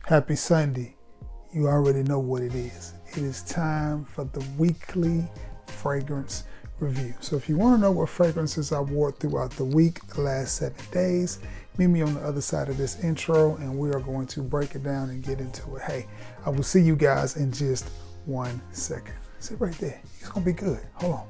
Happy Sunday. You already know what it is. It is time for the weekly fragrance review. So if you want to know what fragrances I wore throughout the week, the last 7 days, meet me on the other side of this intro and we are going to break it down and get into it. Hey, I will see you guys in just 1 second. Sit right there. It's going to be good. Hold on.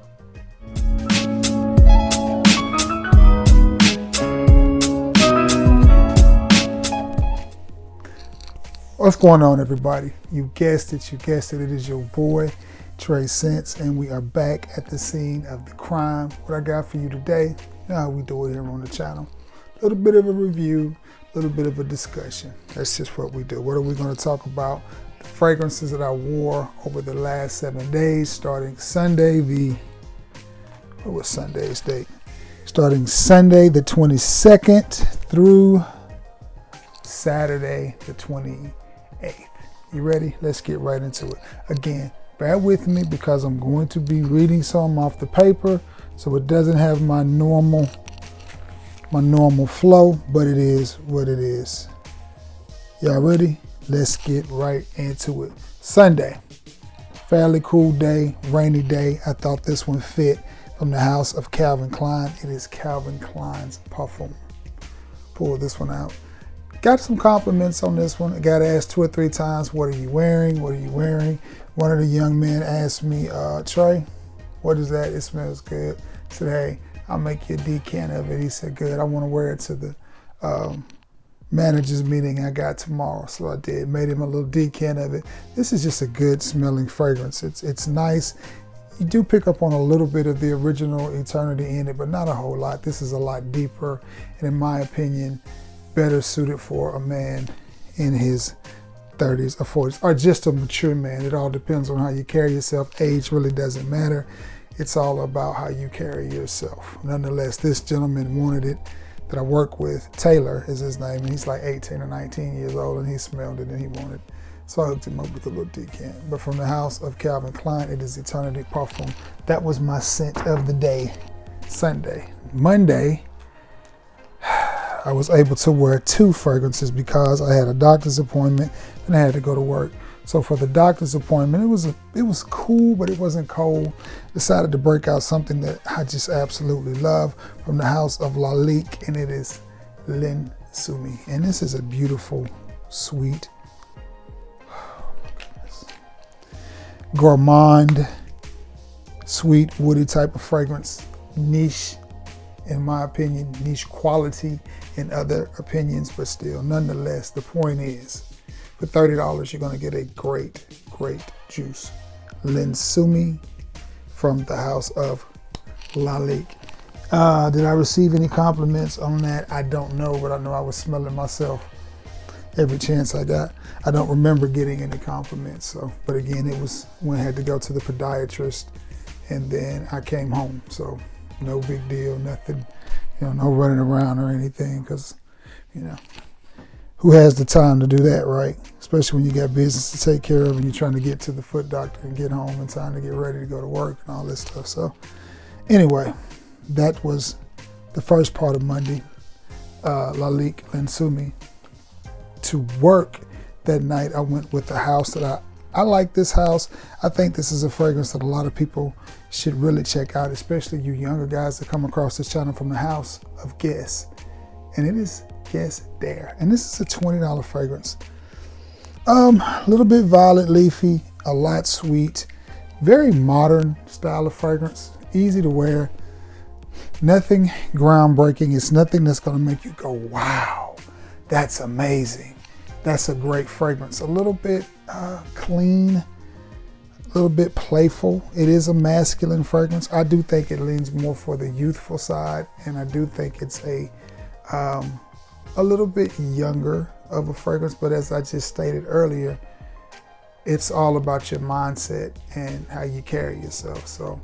What's going on, everybody? You guessed it. It is your boy, Trey Sense, and we are back at the scene of the crime. What I got for you today, you know how we do it here on the channel. A little bit of a review, a little bit of a discussion. That's just what we do. What are we going to talk about? The fragrances that I wore over the last 7 days, starting Sunday, what was Sunday's date? Starting Sunday the 22nd through Saturday the 28th. You ready? Let's get right into it. Again, bear with me because I'm going to be reading some off the paper, so it doesn't have my normal flow, but it is what it is. Y'all ready? Let's get right into it. Sunday, fairly cool day, rainy day. I thought this one fit, from the house of Calvin Klein. It is Calvin Klein's Parfum. Pull this one out. Got some compliments on this one. I got asked 2 or 3 times, what are you wearing? What are you wearing? One of the young men asked me, Trey, what is that? It smells good. I said, hey, I'll make you a decant of it. He said, good. I want to wear it to the manager's meeting I got tomorrow. So I did. Made him a little decant of it. This is just a good smelling fragrance. It's nice. You do pick up on a little bit of the original Eternity in it, but not a whole lot. This is a lot deeper, and in my opinion, better suited for a man in his 30s or 40s, or just a mature man. It all depends on how you carry yourself. Age really doesn't matter. It's all about how you carry yourself. Nonetheless, this gentleman wanted it that I work with. Taylor is his name, and he's like 18 or 19 years old, and he smelled it and he wanted it. So I hooked him up with a little decant. But from the house of Calvin Klein, it is Eternity Parfum. That was my scent of the day, Sunday. Monday, I was able to wear 2 fragrances because I had a doctor's appointment and I had to go to work. So for the doctor's appointment, it was cool, but it wasn't cold. Decided to break out something that I just absolutely love from the house of Lalique, and it is Lin Sumi. And this is a beautiful, sweet, oh my goodness, gourmand, sweet, woody type of fragrance. Niche, in my opinion, niche quality in other opinions, but still, nonetheless, the point is, for $30, you're gonna get a great, great juice. Lin Sumi from the house of Lalique. Did I receive any compliments on that? I don't know, but I know I was smelling myself every chance I got. I don't remember getting any compliments, so, but again, it was when I had to go to the podiatrist, and then I came home, so no big deal, nothing, no running around or anything, because, who has the time to do that, right? Especially when you got business to take care of and you're trying to get to the foot doctor and get home in time to get ready to go to work and all this stuff. So anyway, that was the first part of Monday. Lalique Lin Sumi. To work that night, I went with the house that I like this house. I think this is a fragrance that a lot of people should really check out, especially you younger guys that come across this channel, from the house of Guess. And it is Guess Dare. And this is a $20 fragrance. A little bit violet leafy, a lot sweet, very modern style of fragrance, easy to wear, nothing groundbreaking. It's nothing that's gonna make you go, wow, that's amazing. That's a great fragrance. A little bit clean, a little bit playful. It is a masculine fragrance. I do think it leans more for the youthful side, and I do think it's a little bit younger of a fragrance, but as I just stated earlier, it's all about your mindset and how you carry yourself. So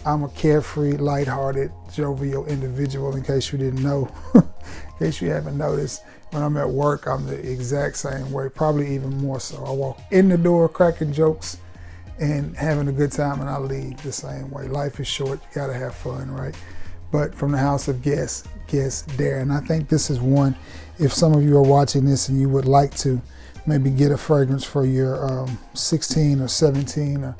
I'm a carefree, lighthearted, jovial individual, in case you didn't know. In case you haven't noticed, when I'm at work, I'm the exact same way, probably even more so. I walk in the door cracking jokes and having a good time, and I leave the same way. Life is short, you gotta have fun, right? But from the house of Guess Dare. And I think this is one, if some of you are watching this and you would like to maybe get a fragrance for your 16 or 17 or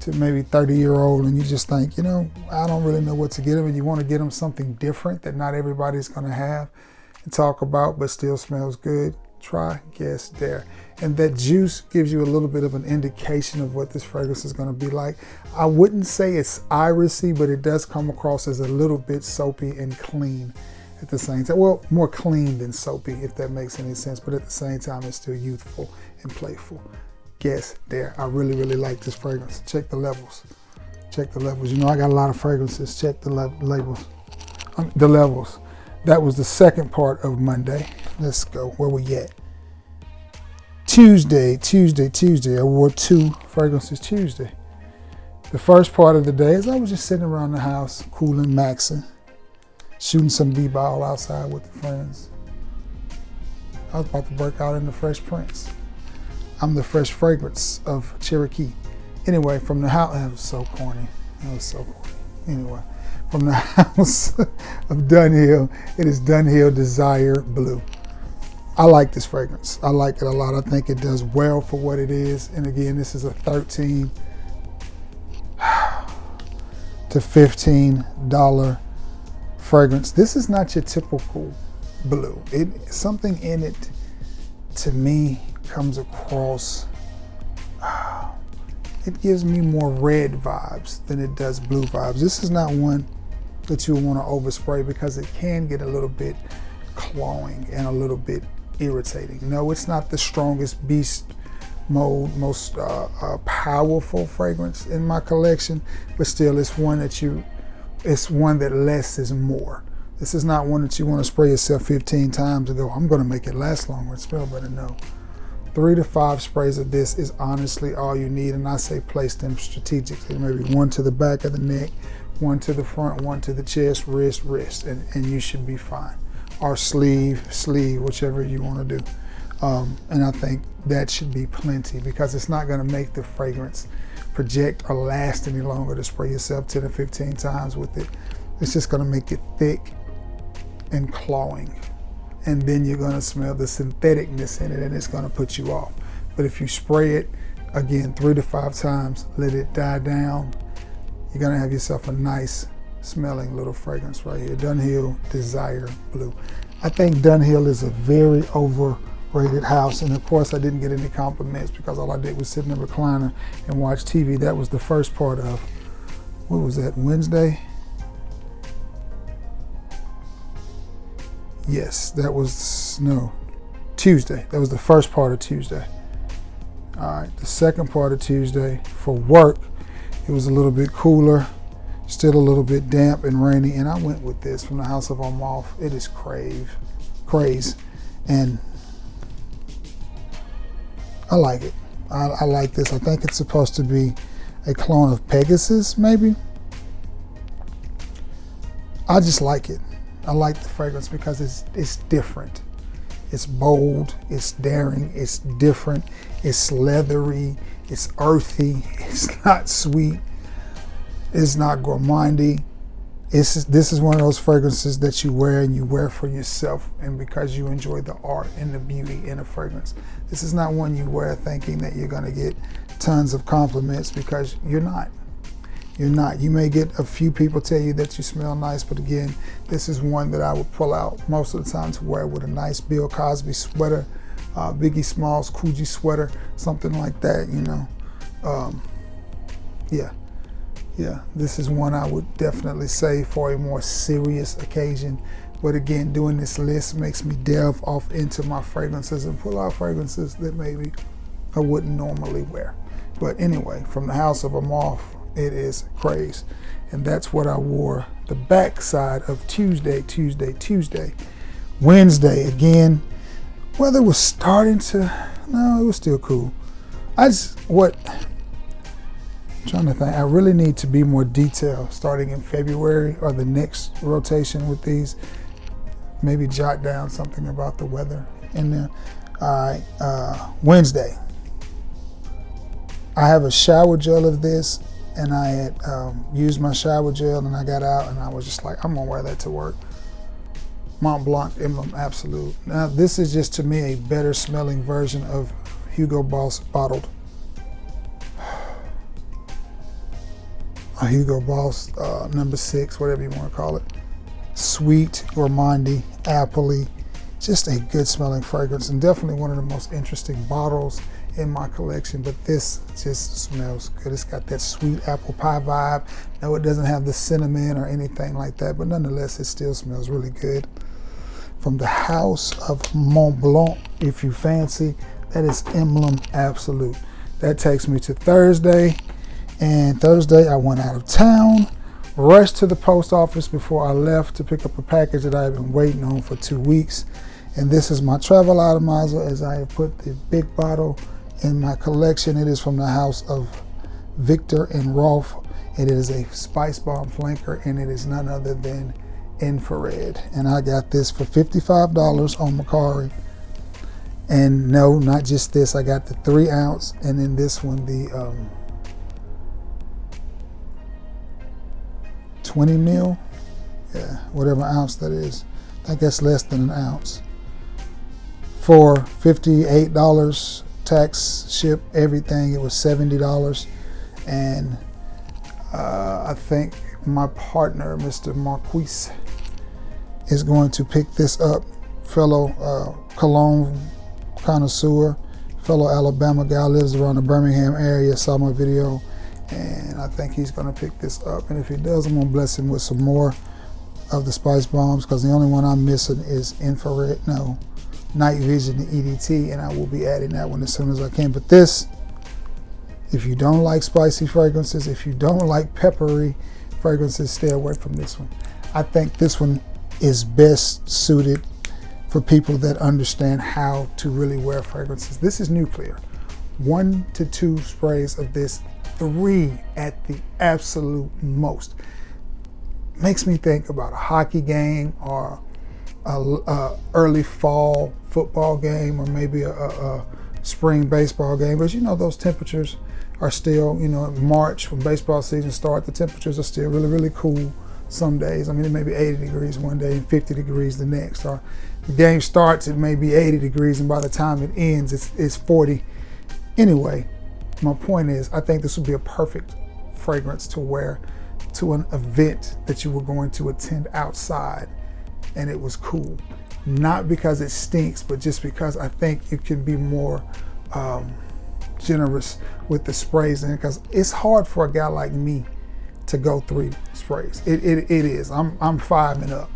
to maybe 30-year-old, and you just think, you know, I don't really know what to get them, and you want to get them something different that not everybody's going to have and talk about, but still smells good. Try Guess Dare. And that juice gives you a little bit of an indication of what this fragrance is going to be like. I wouldn't say it's irisy, but it does come across as a little bit soapy and clean at the same time. Well, more clean than soapy, if that makes any sense, but at the same time, it's still youthful and playful. Guess Dare. I really, really like this fragrance. Check the levels. Check the levels. You know, I got a lot of fragrances. Check the labels. The levels. That was the second part of Monday. Let's go. Where we at? Tuesday. I wore 2 fragrances Tuesday. The first part of the day is I was just sitting around the house, cooling, maxing, shooting some b-ball outside with the friends. I was about to break out in the Fresh Prince. I'm the fresh fragrance of Cherokee. Anyway, from the house, that was so corny. Anyway, from the house of Dunhill, it is Dunhill Desire Blue. I like this fragrance. I like it a lot. I think it does well for what it is. And again, this is a $13 to $15 fragrance. This is not your typical blue. Something in it, to me, comes across, it gives me more red vibes than it does blue vibes. This is not one that you want to overspray because it can get a little bit clawing and a little bit irritating. No, it's not the strongest beast mode, most powerful fragrance in my collection, but still it's one that less is more. This is not one that you want to spray yourself 15 times and go, I'm going to make it last longer and smell better. No. 3 to 5 sprays of this is honestly all you need, and I say place them strategically. Maybe 1 to the back of the neck, 1 to the front, 1 to the chest, wrist, and you should be fine. Or sleeve, whichever you want to do. And I think that should be plenty because it's not going to make the fragrance project or last any longer to spray yourself 10 or 15 times with it. It's just going to make it thick and clawing. And then you're going to smell the syntheticness in it, and it's going to put you off. But if you spray it, again, 3 to 5 times, let it die down, you're going to have yourself a nice smelling little fragrance right here. Dunhill Desire Blue. I think Dunhill is a very overrated house, and of course I didn't get any compliments because all I did was sit in the recliner and watch TV. That was the first part of, what was that, Wednesday? Yes, that was, no, Tuesday. That was the first part of Tuesday. All right, the second part of Tuesday for work, it was a little bit cooler, still a little bit damp and rainy, and I went with this from the House of Amalfi. It is Craze, and I like it. I like this. I think it's supposed to be a clone of Pegasus, maybe. I just like it. I like the fragrance because it's different. It's bold, it's daring, it's different, it's leathery, it's earthy, it's not sweet, it's not gourmandy. This is one of those fragrances that you wear and you wear for yourself and because you enjoy the art and the beauty in a fragrance. This is not one you wear thinking that you're gonna get tons of compliments because you're not. You're not. You may get a few people tell you that you smell nice, but again, this is one that I would pull out most of the time to wear with a nice Bill Cosby sweater, Biggie Smalls Coogee sweater, something like that, you know. Yeah, this is one I would definitely say for a more serious occasion. But again, doing this list makes me delve off into my fragrances and pull out fragrances that maybe I wouldn't normally wear. But anyway, from the House of Amalfi, it is Craze. And that's what I wore the backside of Tuesday. Wednesday, again, weather was starting to, no, it was still cool. I'm trying to think, I really need to be more detailed starting in February or the next rotation with these. Maybe jot down something about the weather in there. All right, Wednesday. I have a shower gel of this, and I had used my shower gel, and I got out, and I was just like, I'm gonna wear that to work. Mont Blanc Emblem Absolute. Now, this is just to me a better smelling version of Hugo Boss bottled, a Hugo Boss number 6, whatever you want to call it. Sweet, gourmandy, appley, just a good smelling fragrance, and definitely one of the most interesting bottles in my collection. But this just smells good. It's got that sweet apple pie vibe. No, it doesn't have the cinnamon or anything like that, but nonetheless, it still smells really good. From the House of Mont Blanc, if you fancy, that is Emblem Absolute. That takes me to Thursday, and Thursday I went out of town, rushed to the post office before I left to pick up a package that I've been waiting on for 2 weeks. And this is my travel atomizer, as I have put the big bottle in my collection. It is from the House of Viktor and Rolf. It is a Spice Bomb flanker, and it is none other than Infrared. And I got this for $55 on Mercari. And no, not just this, I got the 3 ounce, and then this one, the 20 mil, yeah, whatever ounce that is. I think that's less than an ounce. For $58, tax, ship, everything, it was $70. And I think my partner, Mr. Marquise, is going to pick this up. Fellow cologne connoisseur, fellow Alabama guy, lives around the Birmingham area, saw my video, and I think he's going to pick this up. And if he does, I'm going to bless him with some more of the Spice Bombs, because the only one I'm missing is Night Vision, the EDT, and I will be adding that one as soon as I can. But this, if you don't like spicy fragrances, if you don't like peppery fragrances, stay away from this one. I think this one is best suited for people that understand how to really wear fragrances. This is nuclear. 1 to 2 sprays of this, 3 at the absolute most. Makes me think about a hockey game, or a early fall football game, or maybe a spring baseball game. But you know, those temperatures are still, you know, in March when baseball season starts, the temperatures are still really, really cool some days. I mean, it may be 80 degrees one day and 50 degrees the next. Or the game starts, it may be 80 degrees, and by the time it ends, it's 40. Anyway, my point is, I think this would be a perfect fragrance to wear to an event that you were going to attend outside and it was cool. Not because it stinks, but just because I think you can be more generous with the sprays in it, because it's hard for a guy like me to go 3 sprays. It is. I'm 5 and up.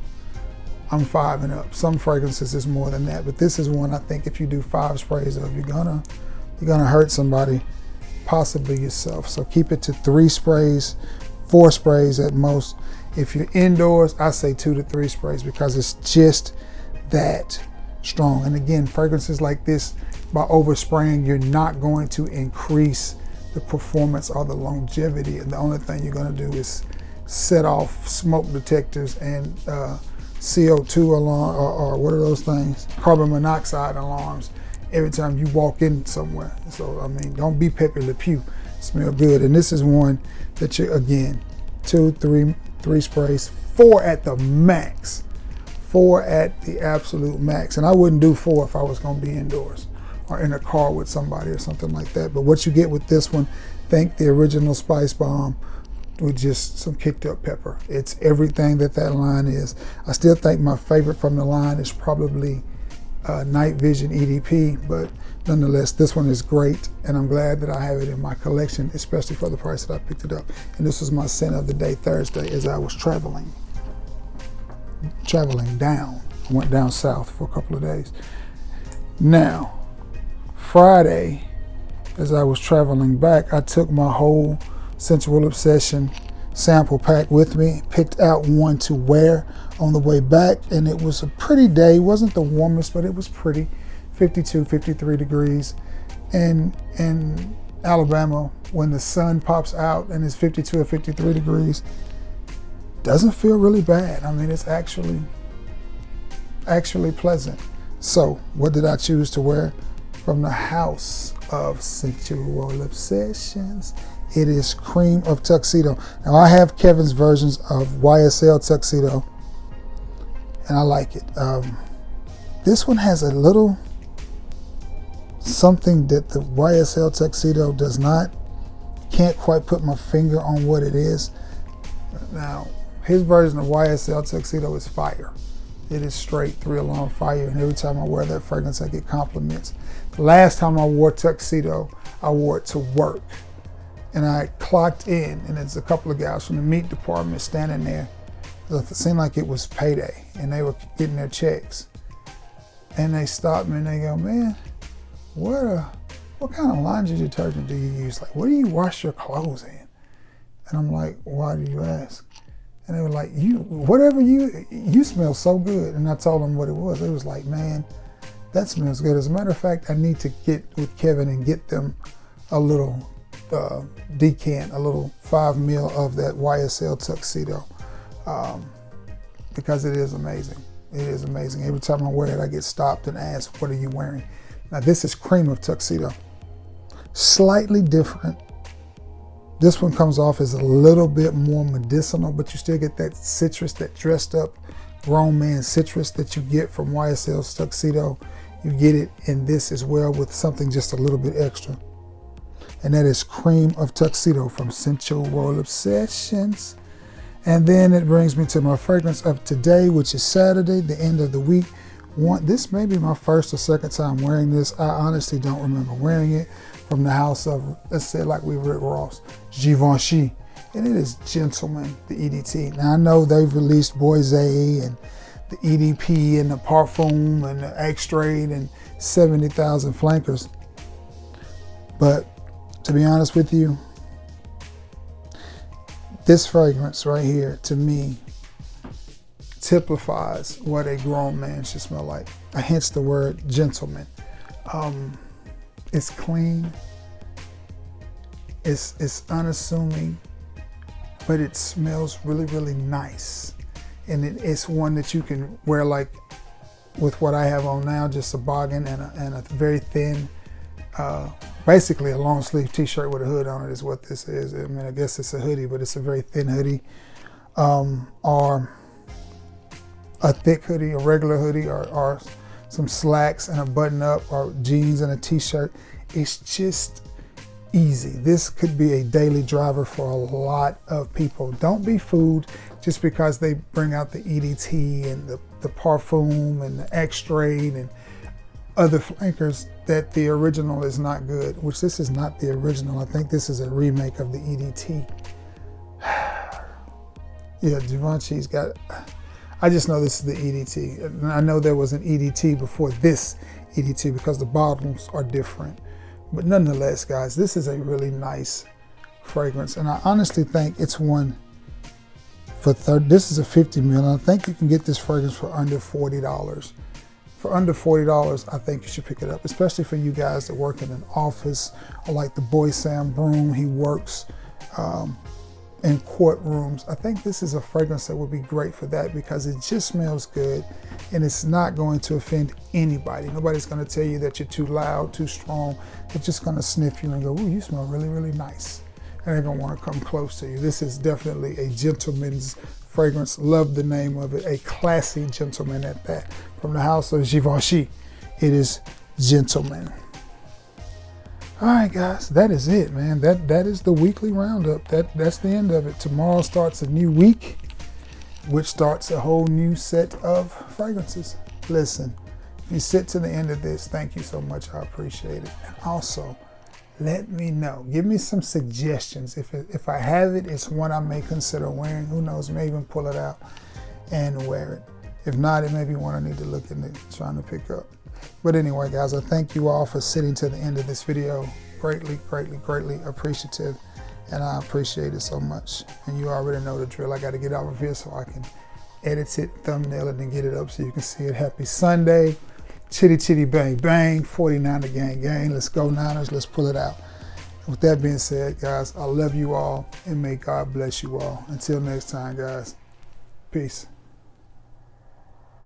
I'm 5 and up. Some fragrances is more than that, but this is one I think if you do 5 sprays of, you're gonna hurt somebody, possibly yourself. So keep it to 3 sprays, 4 sprays at most. If you're indoors, I say 2 to 3 sprays, because it's just that strong. And again, fragrances like this, by overspraying, you're not going to increase the performance or the longevity. And the only thing you're going to do is set off smoke detectors and CO2 alarm, or what are those things? Carbon monoxide alarms every time you walk in somewhere. So, I mean, don't be Pepe Le Pew. Smell good. And this is one that you, again, 2, 3 sprays, 4 at the max. 4 at the absolute max. And I wouldn't do 4 if I was going to be indoors or in a car with somebody or something like that. But what you get with this one, think the original Spice Bomb with just some kicked up pepper. It's everything that line is. I still think my favorite from the line is probably Night Vision EDP, but nonetheless, this one is great, and I'm glad that I have it in my collection, especially for the price that I picked it up. And this was my scent of the day Thursday as I was traveling down. I went down south for a couple of days. Now, Friday, as I was traveling back, I took my whole Sensual Obsession sample pack with me, picked out one to wear on the way back, and it was a pretty day. It wasn't the warmest, but it was pretty. 52, 53 degrees. And in Alabama, when the sun pops out and it's 52 or 53 degrees, doesn't feel really bad. I mean, it's actually pleasant. So what did I choose to wear? From the House of Sensual Obsessions, it is Cream of Tuxedo. Now, I have Kevin's versions of YSL Tuxedo, and I like it. This one has a little something that the YSL Tuxedo does not. Can't quite put my finger on what it is. Now, his version of YSL Tuxedo is fire. It is straight 3-alarm fire, and every time I wear that fragrance, I get compliments. The last time I wore Tuxedo, I wore it to work. And I clocked in, and there's a couple of guys from the meat department standing there. It seemed like it was payday, and they were getting their checks. And they stopped me, and they go, man, what kind of laundry detergent do you use? Like, what do you wash your clothes in? And I'm like, why do you ask? And they were like, you smell so good. And I told them what it was. It was like, man, that smells good. As a matter of fact, I need to get with Kevin and get them a little decant, a little 5 ml of that YSL Tuxedo, because it is amazing. It is amazing. Every time I wear it, I get stopped and asked, what are you wearing? Now, this is Cream of Tuxedo. Slightly different. This one comes off as a little bit more medicinal, but you still get that citrus, that dressed up grown man citrus that you get from YSL's Tuxedo. You get it in this as well with something just a little bit extra. And that is Cream of Tuxedo from Sensual World Obsessions. And then it brings me to my fragrance of today, which is Saturday, the end of the week. This may be my first or second time wearing this. I honestly don't remember wearing it. From the house of, let's say like we were at Ross, Givenchy. And it is Gentleman, the EDT. Now I know they've released Boise and the EDP and the Parfum and the X-Straight and 70,000 flankers. But to be honest with you, this fragrance right here, to me, typifies what a grown man should smell like. Hence the word gentleman. It's clean, it's unassuming, but it smells really, really nice. And it's one that you can wear like with what I have on now, just a boggin and a very thin, basically a long sleeve t-shirt with a hood on it is what this is. I mean, I guess it's a hoodie, but it's a very thin hoodie. Or a thick hoodie, a regular hoodie, or some slacks and a button up, or jeans and a t-shirt. It's just easy. This could be a daily driver for a lot of people. Don't be fooled just because they bring out the EDT and the Parfum and the X-Straight and other flankers that the original is not good, which this is not the original. I think this is a remake of the EDT. Yeah, Givenchy's got, I just know this is the EDT. And I know there was an EDT before this EDT because the bottles are different. But nonetheless, guys, this is a really nice fragrance. And I honestly think it's one for this is a 50 ml. I think you can get this fragrance for under $40. For under $40, I think you should pick it up, especially for you guys that work in an office, or like the boy Sam Broom, he works in courtrooms. I think this is a fragrance that would be great for that because it just smells good and it's not going to offend anybody. Nobody's going to tell you that you're too loud, too strong. They're just going to sniff you and go, ooh, you smell really, really nice. And they're going to want to come close to you. This is definitely a gentleman's fragrance. Love the name of it. A classy gentleman at that. From the house of Givenchy, it is Gentleman. All right, guys, that is it, man. That is the weekly roundup. That's the end of it. Tomorrow starts a new week, which starts a whole new set of fragrances. Listen, if you sit to the end of this, thank you so much. I appreciate it. And also, let me know. Give me some suggestions. If I have it, it's one I may consider wearing. Who knows? Maybe even pull it out and wear it. If not, it may be one I need to look into trying to pick up. But anyway, guys, I thank you all for sitting to the end of this video. Greatly, greatly, greatly appreciative. And I appreciate it so much. And you already know the drill. I got to get off of here so I can edit it, thumbnail it, and get it up so you can see it. Happy Sunday. Chitty, chitty, bang, bang. 49er gang, gang. Let's go, Niners. Let's pull it out. With that being said, guys, I love you all. And may God bless you all. Until next time, guys. Peace.